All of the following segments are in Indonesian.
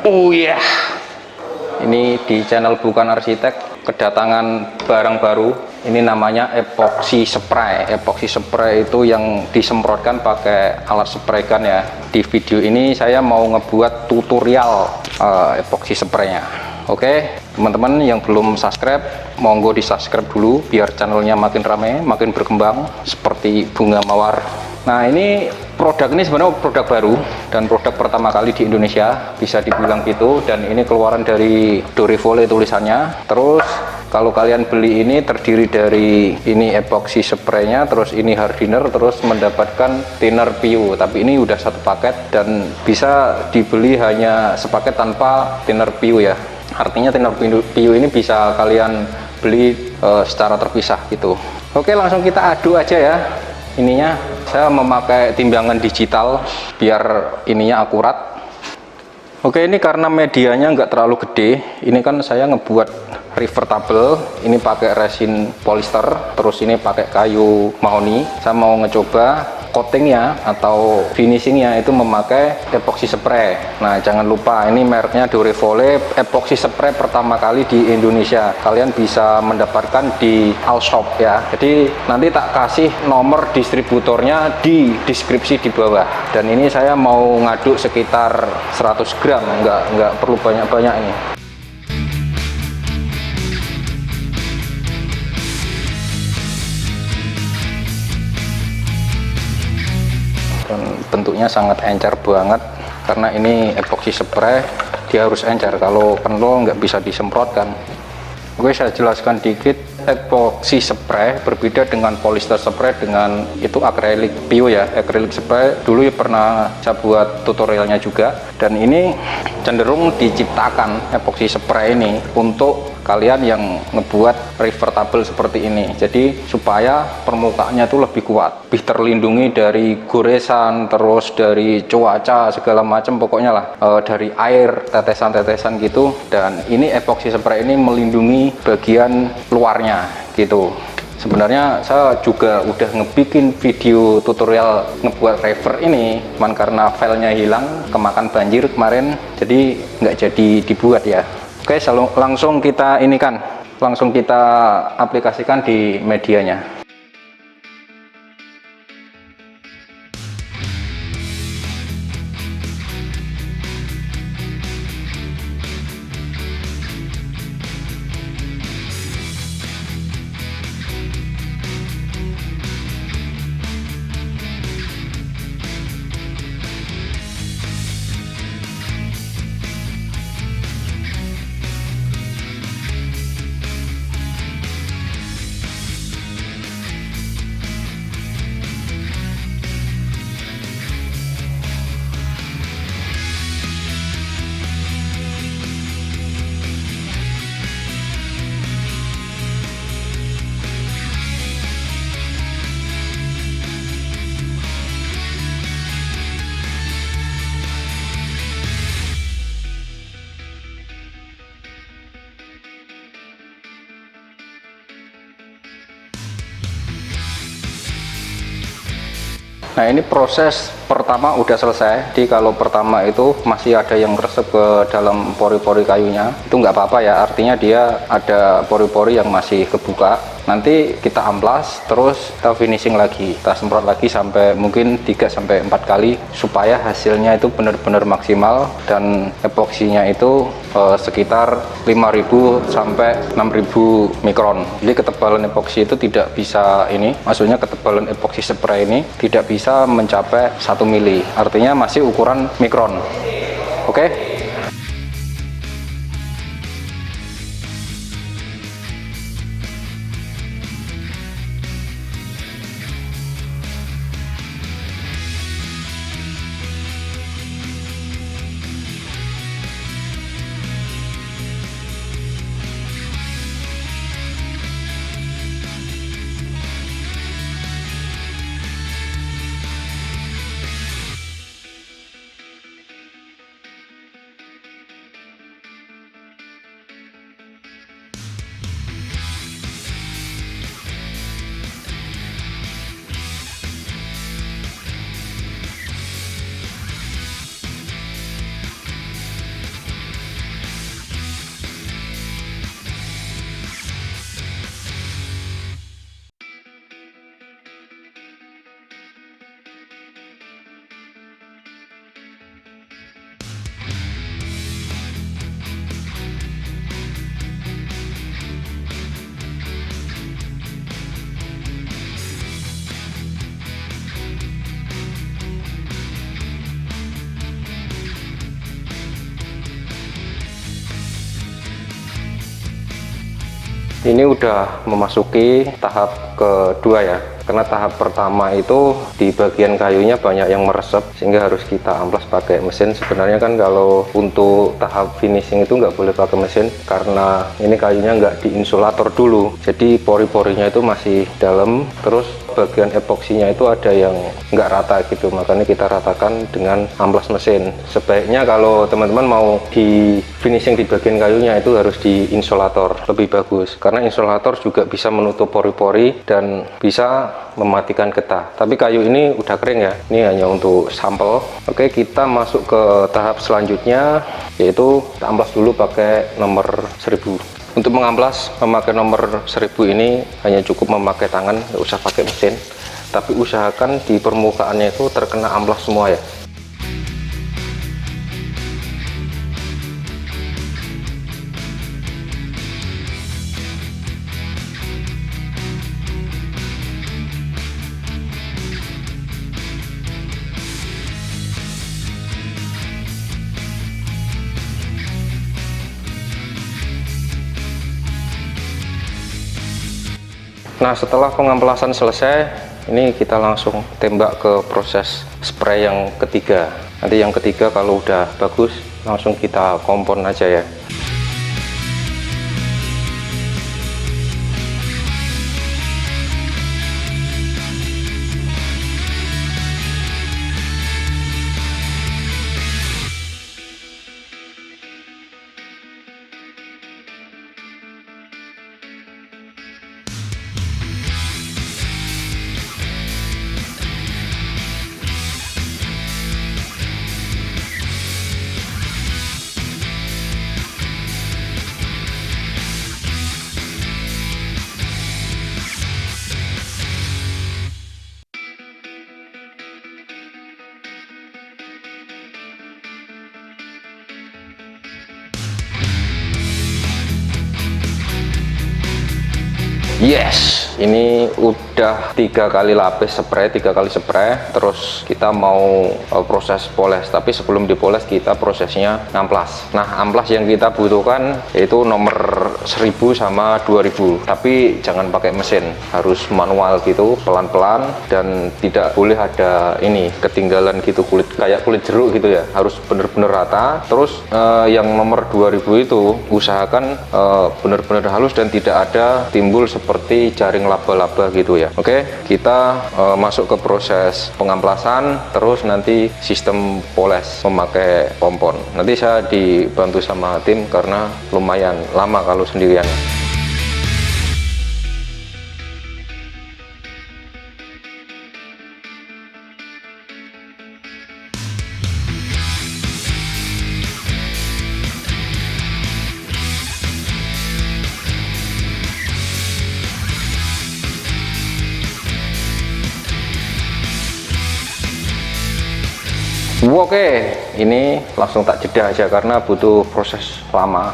Oh iya, ini di channel Bukan Arsitek kedatangan barang baru. Ini namanya epoxy spray. Epoxy spray itu yang disemprotkan pakai alat spray gun ya. Di video ini saya mau ngebuat tutorial epoxy spraynya. Oke, teman-teman yang belum subscribe, monggo di subscribe dulu biar channelnya makin rame, makin berkembang seperti bunga mawar. Nah, ini produk ini sebenarnya produk baru dan produk pertama kali di Indonesia, bisa dibilang gitu. Dan ini keluaran dari Dorevole tulisannya. Terus kalau kalian beli ini terdiri dari ini epoxy spraynya, terus ini hardener, terus mendapatkan thinner PU. Tapi ini udah satu paket dan bisa dibeli hanya sepaket tanpa thinner PU ya. Artinya thinner PU ini bisa kalian beli secara terpisah gitu. Oke, langsung kita aduk aja ya. Ininya saya memakai timbangan digital biar ininya akurat. Oke, ini karena medianya nggak terlalu gede, ini kan saya ngebuat revertable. Ini pakai resin polyester, terus ini pakai kayu mahoni. Saya mau ngecoba coatingnya atau finishingnya itu memakai epoxy spray. Nah, jangan lupa ini mereknya Dorevole, epoxy spray pertama kali di Indonesia. Kalian bisa mendapatkan di Allshop ya. Jadi nanti tak kasih nomor distributornya di deskripsi di bawah. Dan ini saya mau ngaduk sekitar 100 gram, nggak perlu banyak-banyak ini. Dan bentuknya sangat encer banget karena ini epoxy spray, dia harus encer, kalau kental nggak bisa disemprotkan. Oke, saya jelaskan dikit. Epoxy spray berbeda dengan polyester spray dengan itu acrylic PU ya. Acrylic spray dulu ya pernah saya buat tutorialnya juga, dan ini cenderung diciptakan epoxy spray ini untuk kalian yang ngebuat revertable seperti ini. Jadi supaya permukaannya itu lebih kuat, lebih terlindungi dari goresan, terus dari cuaca segala macam, pokoknya lah dari air, tetesan-tetesan gitu. Dan ini epoxy spray ini melindungi bagian luarnya gitu. Sebenarnya saya juga udah ngebikin video tutorial ngebuat rever ini, cuman karena filenya hilang kemakan banjir kemarin, jadi nggak jadi dibuat ya. Oke, langsung kita langsung kita aplikasikan di medianya. Nah, ini proses pertama udah selesai. Jadi kalau pertama itu masih ada yang resep ke dalam pori-pori kayunya, itu nggak apa-apa ya, artinya dia ada pori-pori yang masih kebuka. Nanti kita amplas, terus kita finishing lagi, kita semprot lagi sampai mungkin 3-4 kali supaya hasilnya itu benar-benar maksimal. Dan epoksinya itu sekitar 5.000 sampai 6.000 mikron. Jadi ketebalan epoksi itu tidak bisa ini, maksudnya ketebalan epoksi spray ini tidak bisa mencapai 1 mili, artinya masih ukuran mikron. Oke. Ini udah memasuki tahap kedua ya, karena tahap pertama itu di bagian kayunya banyak yang meresap sehingga harus kita amplas pakai mesin. Sebenarnya kan kalau untuk tahap finishing itu nggak boleh pakai mesin karena ini kayunya nggak diinsulator dulu, jadi pori-porinya itu masih dalam, terus bagian epoksinya itu ada yang nggak rata gitu, makanya kita ratakan dengan amplas mesin. Sebaiknya kalau teman-teman mau di finishing di bagian kayunya itu harus di insulator, lebih bagus karena insulator juga bisa menutup pori-pori dan bisa mematikan getah. Tapi kayu ini udah kering ya, ini hanya untuk sampel. Oke, kita masuk ke tahap selanjutnya, yaitu kita amplas dulu pakai nomor 1000. Untuk mengamplas memakai nomor 1000 ini hanya cukup memakai tangan, nggak usah pakai mesin, tapi usahakan di permukaannya itu terkena amplas semua ya. Nah, setelah pengamplasan selesai, ini kita langsung tembak ke proses spray yang ketiga. Nanti yang ketiga kalau udah bagus, langsung kita kompon aja ya. Yes, ini udah 3 kali lapis spray, 3 kali spray. Terus kita mau proses poles, tapi sebelum dipoles kita prosesnya amplas. Nah, amplas yang kita butuhkan yaitu nomor 1000 sama 2000, tapi jangan pakai mesin, harus manual gitu, pelan-pelan, dan tidak boleh ada ini ketinggalan gitu, kulit kayak kulit jeruk gitu ya, harus bener-bener rata. Terus yang nomor 2000 itu usahakan bener-bener halus dan tidak ada timbul seperti jaring laba-laba gitu ya. Oke, kita masuk ke proses pengamplasan, terus nanti sistem poles memakai pompon. Nanti saya dibantu sama tim karena lumayan lama kalau sendirian. Oke, ini langsung tak jeda aja karena butuh proses lama.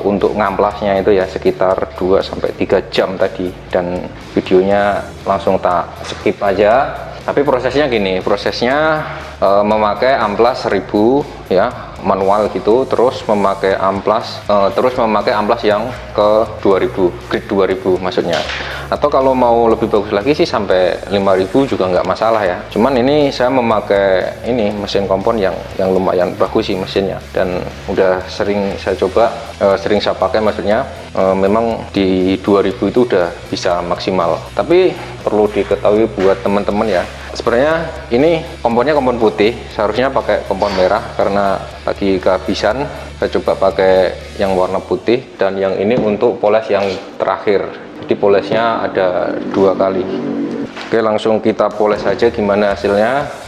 Untuk ngamplasnya itu ya sekitar 2-3 jam tadi, dan videonya langsung tak skip aja. Tapi prosesnya gini, prosesnya memakai amplas 1000 ya, manual gitu, terus memakai amplas yang ke 2000, grid 2000 maksudnya. Atau kalau mau lebih bagus lagi sih sampai 5000 juga nggak masalah ya. Cuman ini saya memakai ini mesin kompon yang lumayan bagus sih mesinnya, dan udah sering saya coba, sering saya pakai maksudnya. Memang di 2000 itu udah bisa maksimal. Tapi perlu diketahui buat teman-teman ya, sebenarnya ini komponnya kompon putih, seharusnya pakai kompon merah karena lagi kehabisan. Saya coba pakai yang warna putih, dan yang ini untuk poles yang terakhir, jadi polesnya ada 2 kali. Oke, langsung kita poles aja gimana hasilnya.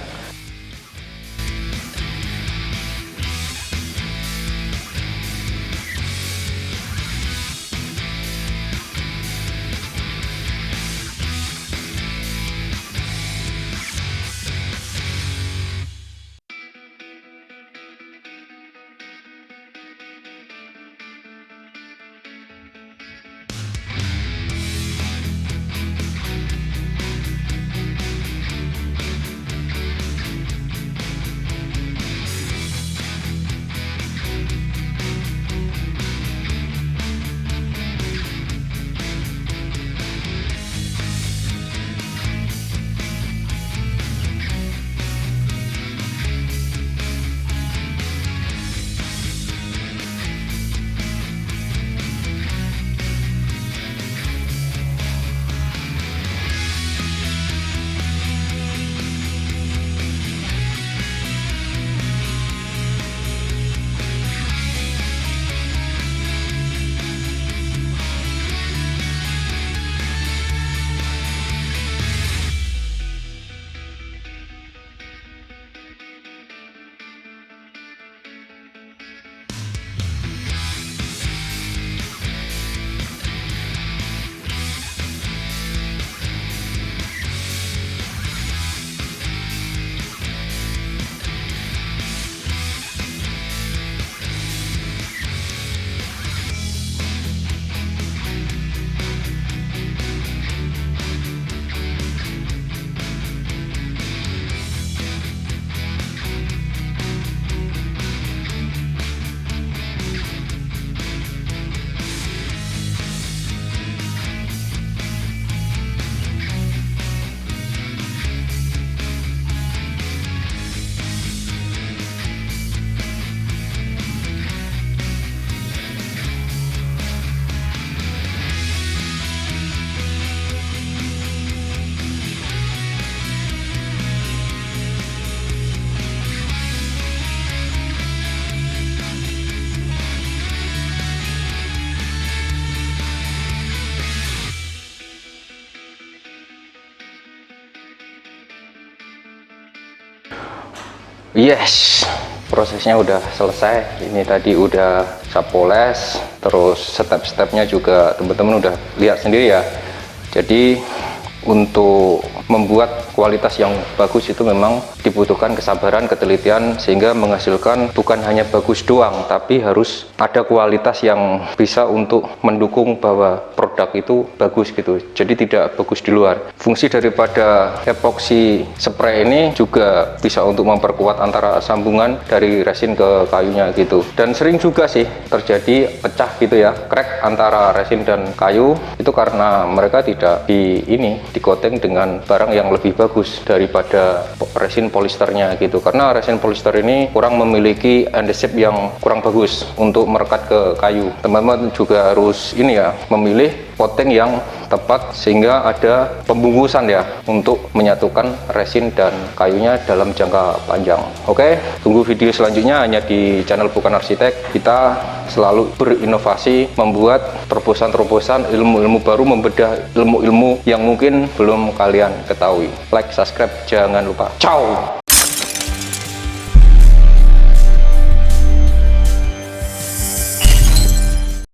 Yes, prosesnya udah selesai. Ini tadi udah saya poles, terus step-stepnya juga teman-teman udah lihat sendiri ya. Jadi untuk membuat kualitas yang bagus itu memang dibutuhkan kesabaran, ketelitian, sehingga menghasilkan bukan hanya bagus doang, tapi harus ada kualitas yang bisa untuk mendukung bahwa produk itu bagus gitu. Jadi tidak bagus di luar. Fungsi daripada epoxy spray ini juga bisa untuk memperkuat antara sambungan dari resin ke kayunya gitu. Dan sering juga sih terjadi pecah gitu ya, crack antara resin dan kayu itu karena mereka tidak di coating dengan barang yang lebih bagus daripada resin polisternya gitu, karena resin polister ini kurang memiliki adhesive yang kurang bagus untuk merekat ke kayu. Teman-teman juga harus ini ya, memilih coating yang tepat sehingga ada pembungkusan ya untuk menyatukan resin dan kayunya dalam jangka panjang. Oke, tunggu video selanjutnya hanya di channel Bukan Arsitek. Kita selalu berinovasi, membuat terobosan-terobosan, ilmu-ilmu baru, membedah ilmu-ilmu yang mungkin belum kalian ketahui. Like, subscribe, jangan lupa. Ciao.